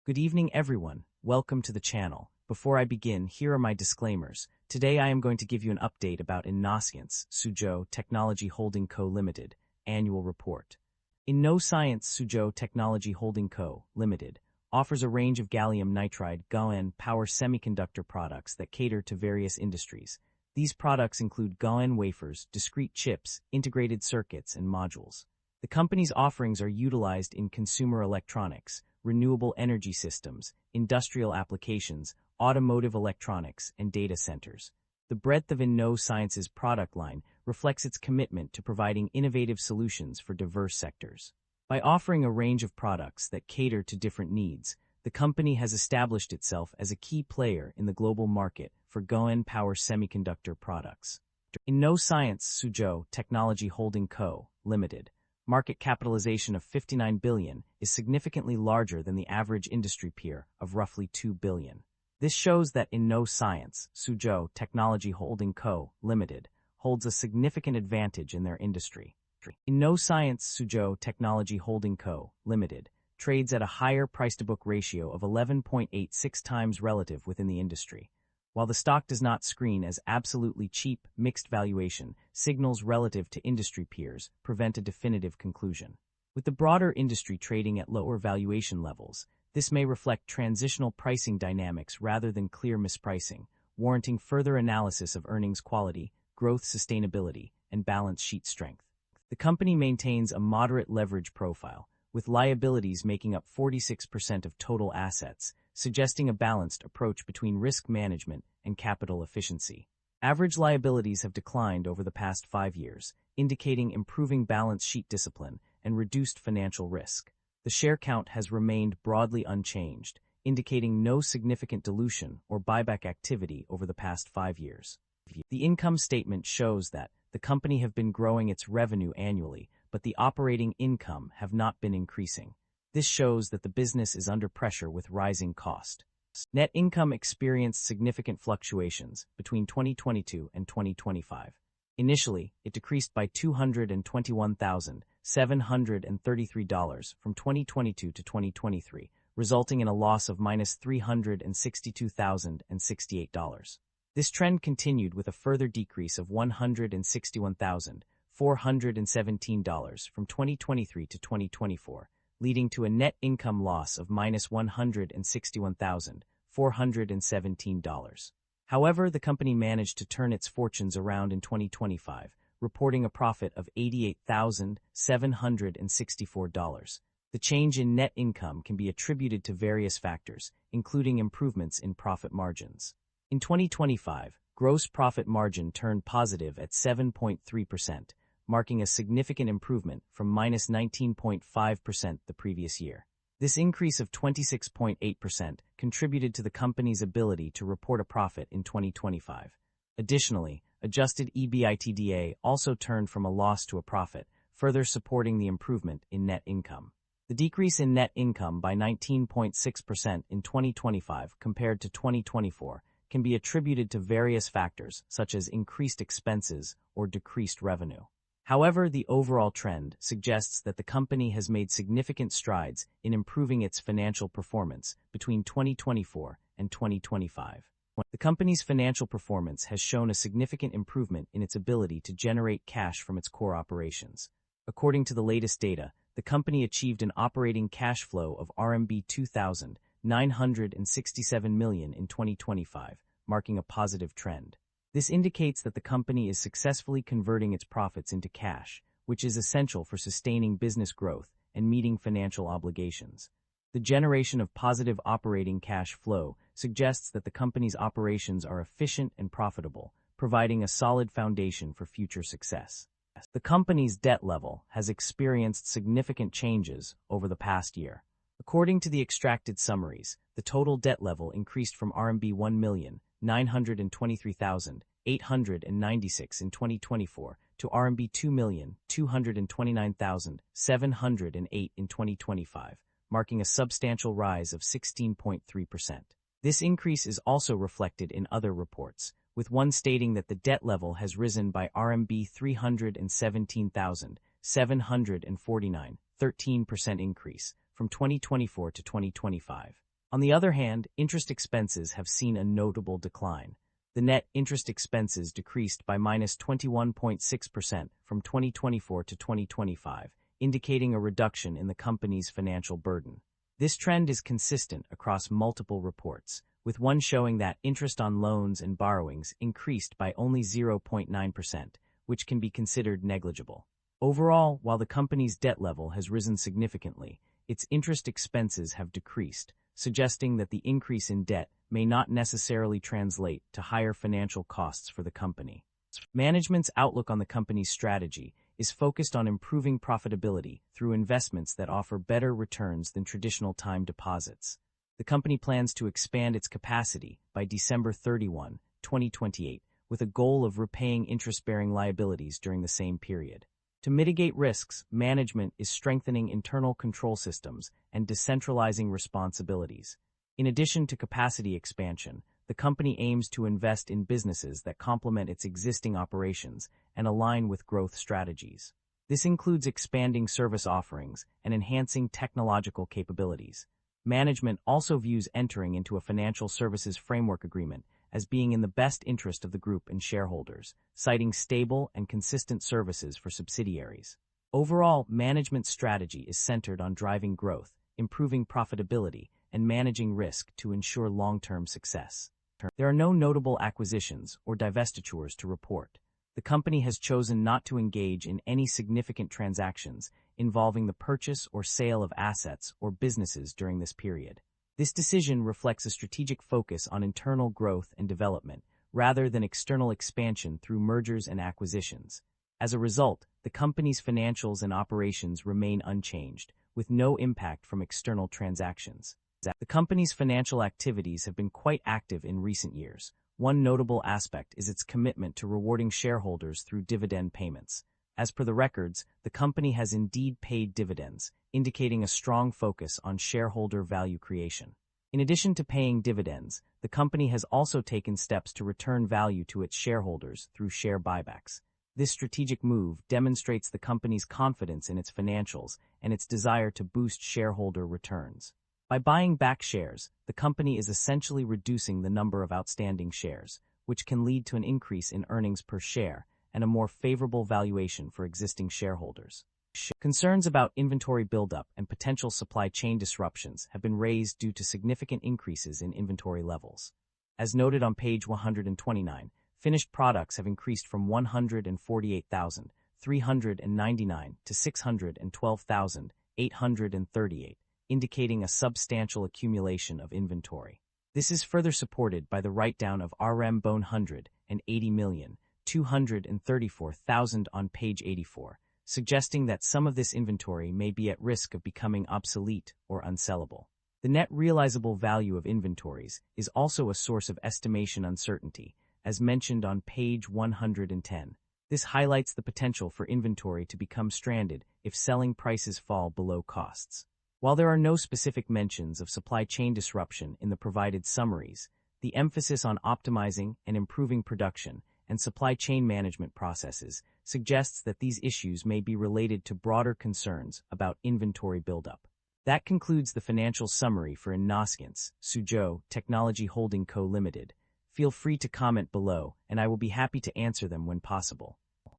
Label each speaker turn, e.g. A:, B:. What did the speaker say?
A: Good evening, everyone. Welcome to the channel. Before I begin, here are my disclaimers. Today I am going to give you an update about Innoscience, Suzhou Technology Holding Co. Limited, Annual Report. Innoscience Suzhou Technology Holding Co. Limited offers a range of gallium nitride GaN power semiconductor products that cater to various industries. These products include GaN wafers, discrete chips, integrated circuits, and modules. The company's offerings are utilized in consumer electronics, renewable energy systems, industrial applications, automotive electronics, and data centers. The breadth of Innoscience's product line reflects its commitment to providing innovative solutions for diverse sectors. By offering a range of products that cater to different needs, the company has established itself as a key player in the global market for GaN power semiconductor products. Innoscience Suzhou Technology Holding Co. Limited market capitalization of $59 billion is significantly larger than the average industry peer of roughly $2 billion. This shows that Innoscience Suzhou Technology Holding Co. Limited holds a significant advantage in their industry. Innoscience Suzhou Technology Holding Co. Limited trades at a higher price-to-book ratio of 11.86 times relative within the industry. While the stock does not screen as absolutely cheap, mixed valuation signals relative to industry peers prevent a definitive conclusion. With the broader industry trading at lower valuation levels, this may reflect transitional pricing dynamics rather than clear mispricing, warranting further analysis of earnings quality, growth sustainability, and balance sheet strength. The company maintains a moderate leverage profile, with liabilities making up 46% of total assets, suggesting a balanced approach between risk management and capital efficiency. Average liabilities have declined over the past 5 years, indicating improving balance sheet discipline and reduced financial risk. The share count has remained broadly unchanged, indicating no significant dilution or buyback activity over the past 5 years. The income statement shows that the company have been growing its revenue annually, but the operating income have not been increasing. This shows that the business is under pressure with rising cost. Net income experienced significant fluctuations between 2022 and 2025. Initially, it decreased by $221,733 from 2022 to 2023, resulting in a loss of -$362,068. This trend continued with a further decrease of $161,417 from 2023 to 2024, leading to a net income loss of -$161,417. However, the company managed to turn its fortunes around in 2025, reporting a profit of $88,764. The change in net income can be attributed to various factors, including improvements in profit margins. In 2025, gross profit margin turned positive at 7.3%, marking a significant improvement from -19.5% the previous year. This increase of 26.8% contributed to the company's ability to report a profit in 2025. Additionally, adjusted EBITDA also turned from a loss to a profit, further supporting the improvement in net income. The decrease in net income by 19.6% in 2025 compared to 2024 can be attributed to various factors such as increased expenses or decreased revenue. However, the overall trend suggests that the company has made significant strides in improving its financial performance between 2024 and 2025. The company's financial performance has shown a significant improvement in its ability to generate cash from its core operations. According to the latest data, the company achieved an operating cash flow of RMB 2,967 million in 2025, marking a positive trend. This indicates that the company is successfully converting its profits into cash, which is essential for sustaining business growth and meeting financial obligations. The generation of positive operating cash flow suggests that the company's operations are efficient and profitable, providing a solid foundation for future success. The company's debt level has experienced significant changes over the past year. According to the extracted summaries, the total debt level increased from RMB 1,923,896 in 2024 to RMB 2,229,708 in 2025, marking a substantial rise of 16.3%. This increase is also reflected in other reports, with one stating that the debt level has risen by RMB 317,749, 13% increase, from 2024 to 2025. On the other hand, interest expenses have seen a notable decline. The net interest expenses decreased by -21.6% from 2024 to 2025, indicating a reduction in the company's financial burden. This trend is consistent across multiple reports, with one showing that interest on loans and borrowings increased by only 0.9%, which can be considered negligible. Overall, while the company's debt level has risen significantly, its interest expenses have decreased, suggesting that the increase in debt may not necessarily translate to higher financial costs for the company. Management's outlook on the company's strategy is focused on improving profitability through investments that offer better returns than traditional time deposits. The company plans to expand its capacity by December 31, 2028, with a goal of repaying interest-bearing liabilities during the same period. To mitigate risks, management is strengthening internal control systems and decentralizing responsibilities. In addition to capacity expansion, the company aims to invest in businesses that complement its existing operations and align with growth strategies. This includes expanding service offerings and enhancing technological capabilities. Management also views entering into a financial services framework agreement as being in the best interest of the group and shareholders, citing stable and consistent services for subsidiaries. Overall, management's strategy is centered on driving growth, improving profitability, and managing risk to ensure long-term success. There are no notable acquisitions or divestitures to report. The company has chosen not to engage in any significant transactions involving the purchase or sale of assets or businesses during this period. This decision reflects a strategic focus on internal growth and development, rather than external expansion through mergers and acquisitions. As a result, the company's financials and operations remain unchanged, with no impact from external transactions. The company's financial activities have been quite active in recent years. One notable aspect is its commitment to rewarding shareholders through dividend payments. As per the records, the company has indeed paid dividends, indicating a strong focus on shareholder value creation. In addition to paying dividends, the company has also taken steps to return value to its shareholders through share buybacks. This strategic move demonstrates the company's confidence in its financials and its desire to boost shareholder returns. By buying back shares, the company is essentially reducing the number of outstanding shares, which can lead to an increase in earnings per share and a more favorable valuation for existing shareholders. Concerns about inventory buildup and potential supply chain disruptions have been raised due to significant increases in inventory levels. As noted on page 129, finished products have increased from 148,399 to 612,838, indicating a substantial accumulation of inventory. This is further supported by the write-down of RM 180,234,000 on page 84, suggesting that some of this inventory may be at risk of becoming obsolete or unsellable. The net realizable value of inventories is also a source of estimation uncertainty, as mentioned on page 110. This highlights the potential for inventory to become stranded if selling prices fall below costs. While there are no specific mentions of supply chain disruption in the provided summaries, the emphasis on optimizing and improving production and supply chain management processes suggests that these issues may be related to broader concerns about inventory buildup. That concludes the financial summary for Innoscience, Suzhou Technology Holding Co. Limited. Feel free to comment below, and I will be happy to answer them when possible.